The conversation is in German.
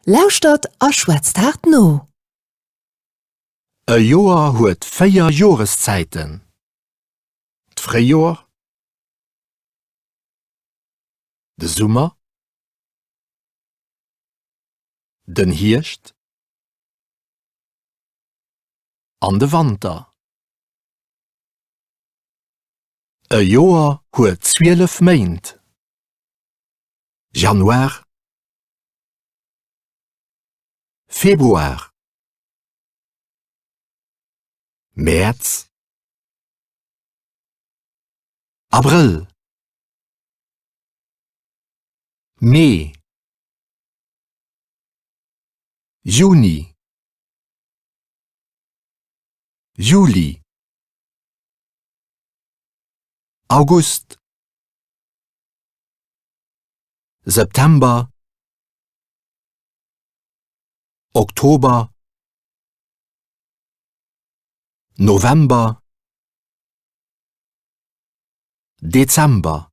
Lauscht a schwätzt hart no. E Joer huet 4 Joreszeiten. D'Fréjor, de Summer, den Hirscht an de Wanter. E Joer huet 12 Méint. Januar, Februar, März, April, Mai, Juni, Juli, August, September, Oktober, November, Dezember.